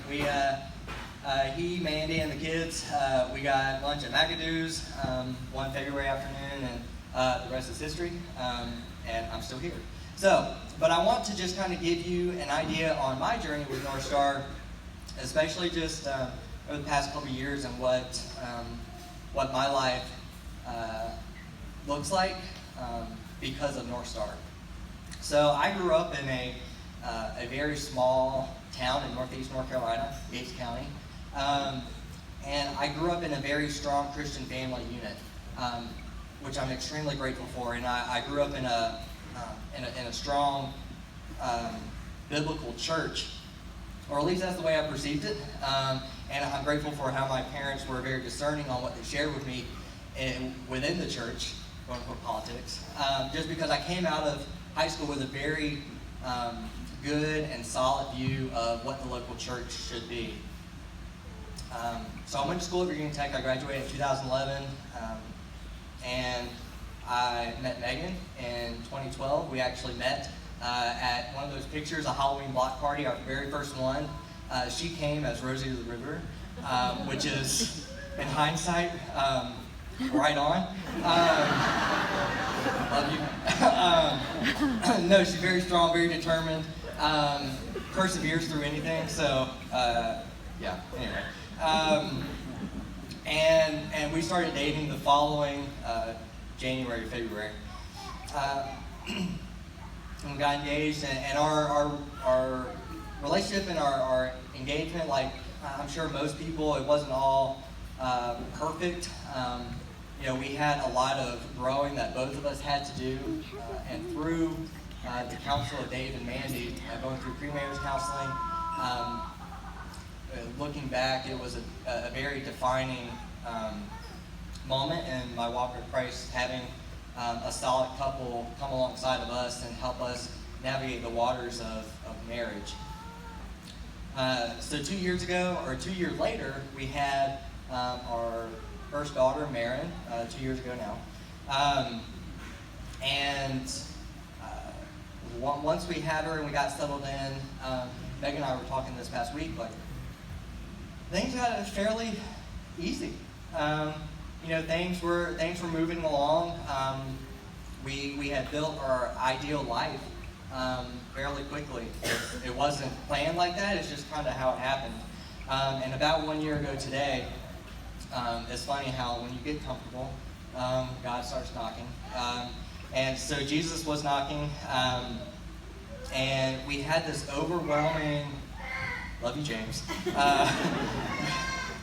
He, Mandy, and the kids, we got lunch at McAdoo's one February afternoon, and the rest is history, and I'm still here. So, but I want to just kind of give you an idea on my journey with North Star, especially just over the past couple of years and what my life looks like because of North Star. So I grew up in a very small town in northeast North Carolina, Gates County, and I grew up in a very strong Christian family unit, which I'm extremely grateful for. And I grew up in a strong biblical church, or at least that's the way I perceived it. And I'm grateful for how my parents were very discerning on what they shared with me within the church, quote unquote politics, just because I came out of high school with a very good and solid view of what the local church should be. So I went to school at Virginia Tech. I graduated in 2011, and I met Meghan in 2012. We actually met at one of those pictures, a Halloween block party, our very first one. She came as Rosie the River, which is, in hindsight, right on. Love you. No, she's very strong, very determined, perseveres through anything. So, yeah. Anyway, and we started dating the following January, February. And we got engaged, and our relationship and our engagement, like I'm sure most people, it wasn't all perfect. We had a lot of growing that both of us had to do, and through the counsel of Dave and Mandy, going through pre-marriage counseling, looking back, it was a very defining moment in my walk with Christ, having a solid couple come alongside of us and help us navigate the waters of marriage. So 2 years later, we had our first daughter, Meghan, 2 years ago now. Once we had her and we got settled in, Meghan and I were talking this past week, like, things got fairly easy. Things were moving along. We had built our ideal life fairly quickly. It wasn't planned like that. It's just kind of how it happened. And about 1 year ago today, it's funny how when you get comfortable, God starts knocking. And so Jesus was knocking, and we had this overwhelming, love you, James.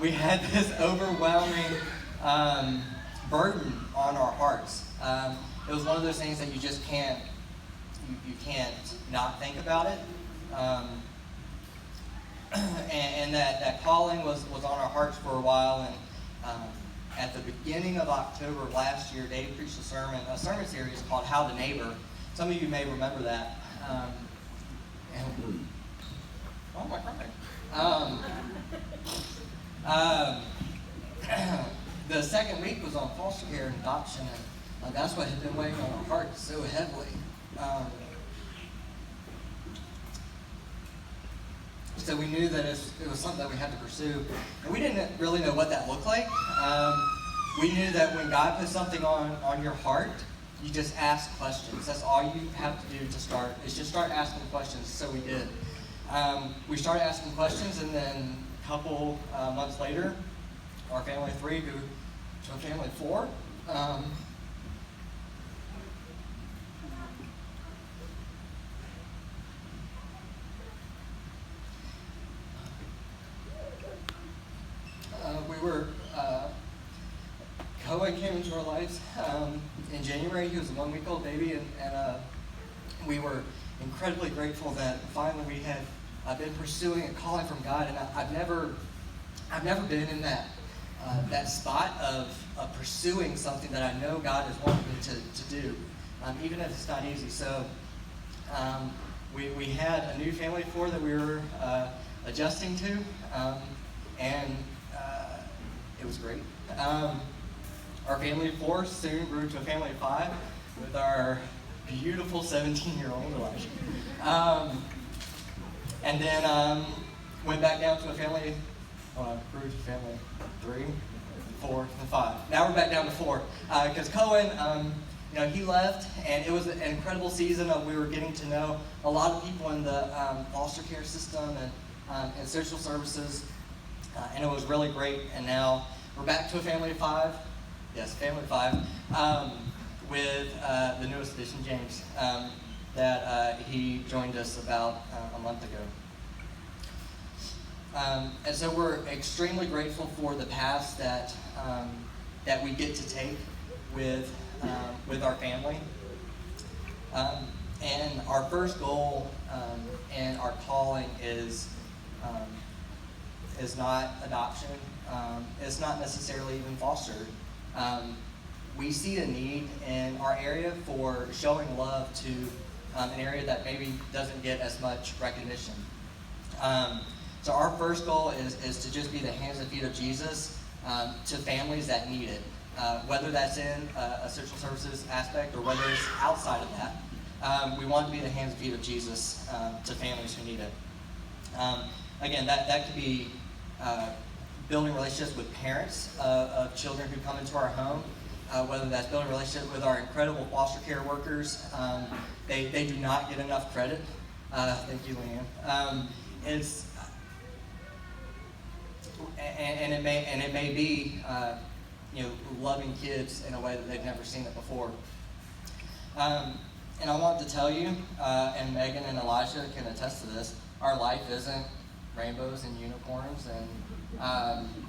We had this overwhelming burden on our hearts. It was one of those things that you just can't not think about it. And that calling was on our hearts for a while. And at the beginning of October of last year, Dave preached a sermon series called How the Neighbor. Some of you may remember that. Oh my God. The second week was on foster care and adoption, and that's what had been weighing on our hearts so heavily. So we knew that it was something that we had to pursue, and we didn't really know what that looked like. We knew that when God puts something on your heart, you just ask questions. That's all you have to do to start, is just start asking questions. So we did. We started asking questions, and then a couple months later, our family of 3 grew to a family of 4. Cohen came into our lives in January. He was a 1-week-old baby, and we were incredibly grateful that finally we had been pursuing a calling from God. And I've never been in that spot of pursuing something that I know God has wanted me to do, even if it's not easy. So we had a new family of 4 that we were adjusting to, and it was great. Our family of 4 soon grew to a family of 5 with our beautiful 17-year-old Elijah. And then Went back down to a family, grew to family 3, 4, and 5. Now we're back down to 4 because Cohen, he left, and it was an incredible season of we were getting to know a lot of people in the foster care system and social services, and it was really great. And now we're back to a family of 5. Yes, family of 5, with the newest addition, James, that he joined us about a month ago. And so we're extremely grateful for the paths that we get to take with our family. And our first goal and our calling is not adoption. It's not necessarily even foster. We see a need in our area for showing love to an area that maybe doesn't get as much recognition. So our first goal is to just be the hands and feet of Jesus to families that need it, whether that's in a social services aspect or whether it's outside of that. We want to be the hands and feet of Jesus to families who need it. Again, that could be building relationships with parents of children who come into our home, whether that's building relationships with our incredible foster care workers. They do not get enough credit. Thank you, Leanne. It may be loving kids in a way that they've never seen it before. And I want to tell you, and Meghan and Elijah can attest to this, our life isn't rainbows and unicorns, and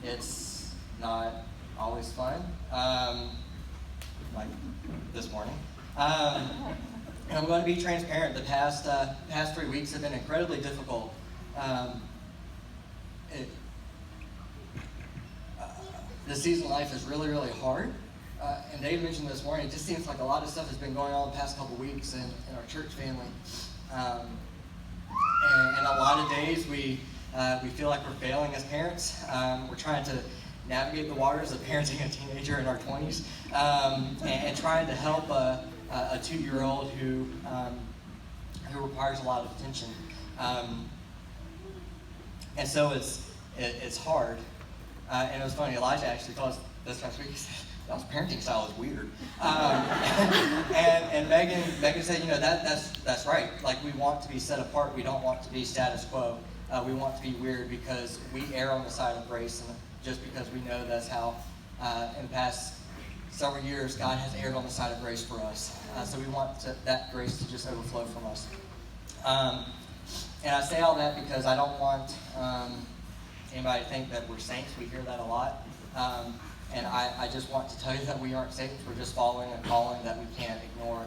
it's not always fun, like this morning. And I'm going to be transparent. The past 3 weeks have been incredibly difficult. The season of life is really, really hard. And Dave mentioned this morning, it just seems like a lot of stuff has been going on the past couple weeks in our church family. And a lot of days we feel like we're failing as parents. We're trying to navigate the waters of parenting a teenager in our 20s and trying to help a 2-year-old who requires a lot of attention. And so it's hard. And it was funny, Elijah actually told us this past week, he said, y'all's parenting style is weird. And Meghan said, that's right. Like, we want to be set apart. We don't want to be status quo. We want to be weird because we err on the side of grace, and just because we know that's how, in the past several years, God has erred on the side of grace for us. So we want that grace to just overflow from us. And I say all that because I don't want anybody to think that we're saints. We hear that a lot. And I just want to tell you that we aren't saints. We're just following a calling that we can't ignore.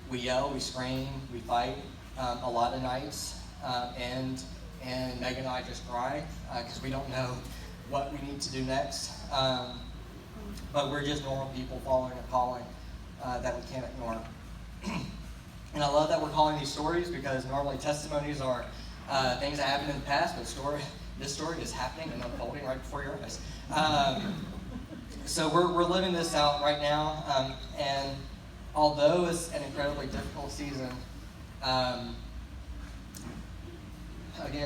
We yell, we scream, we fight a lot of nights. And Meghan and I just cry because we don't know what we need to do next. But we're just normal people following a calling that we can't ignore. And I love that we're calling these stories because normally testimonies are things that happened in the past, but this story is happening and unfolding right before your eyes. So we're living this out right now, and although it's an incredibly difficult season, again,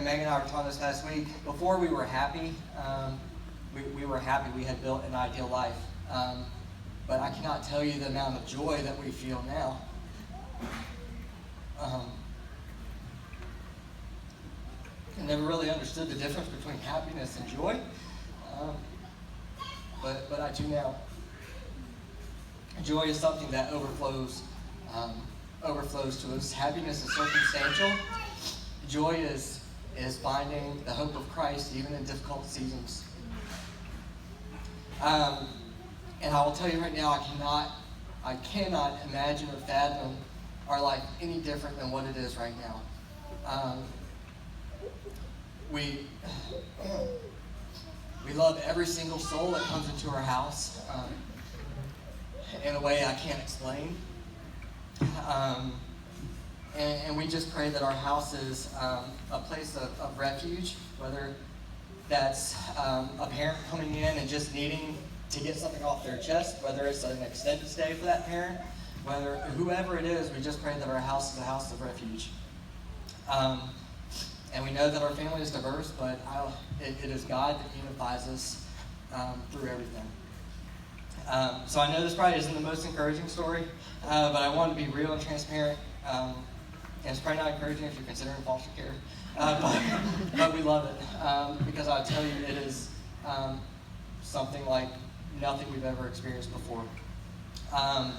Meghan and I were talking this past week, before we were happy, we were happy we had built an ideal life. But I cannot tell you the amount of joy that we feel now. I never really understood the difference between happiness and joy, but I do now. Joy is something that overflows to us. Happiness is circumstantial. Joy is finding the hope of Christ even in difficult seasons. And I will tell you right now, I cannot imagine or fathom our life any different than what it is right now. We love every single soul that comes into our house in a way I can't explain. And we just pray that our house is a place of refuge, whether that's a parent coming in and just needing to get something off their chest, whether it's an extended stay for that parent, whoever it is, we just pray that our house is a house of refuge. And we know that our family is diverse, but it is God that unifies us through everything. So I know this probably isn't the most encouraging story, but I want to be real and transparent. And it's probably not encouraging if you're considering foster care, but we love it because I tell you, it is something like nothing we've ever experienced before. All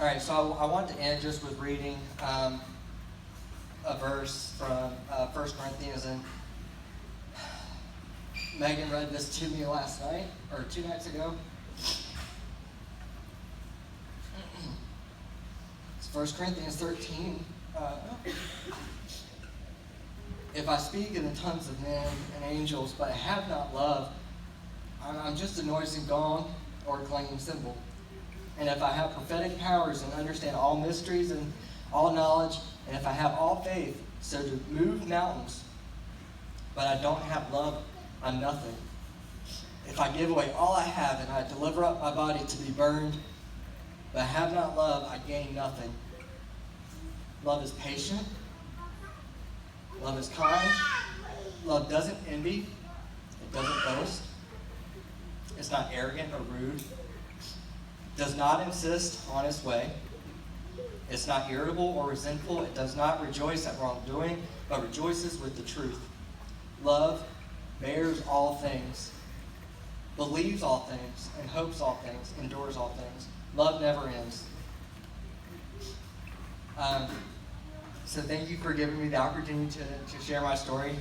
right, so I want to end just with reading a verse from 1 Corinthians. And Meghan read this to me last night, or 2 nights ago. It's 1 Corinthians 13. If I speak in the tongues of men and angels, but I have not love, I'm just a noisy gong or a clanging cymbal. And if I have prophetic powers and understand all mysteries and all knowledge, and if I have all faith so to move mountains, but I don't have love, I'm nothing. If I give away all I have and I deliver up my body to be burned, but I have not love, I gain nothing. Love is patient. Love is kind. Love doesn't envy. It doesn't boast. It's not arrogant or rude. Does not insist on its way. It's not irritable or resentful. It does not rejoice at wrongdoing, but rejoices with the truth. Love bears all things, believes all things, and hopes all things, endures all things. Love never ends. So thank you for giving me the opportunity to share my story.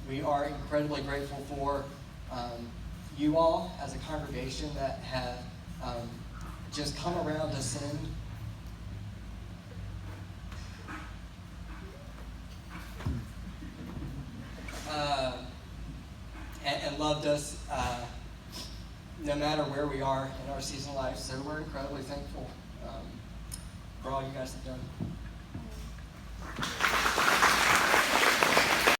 We are incredibly grateful for you all as a congregation that have just come around to send and loved us no matter where we are in our season of life. So we're incredibly thankful for all you guys have done.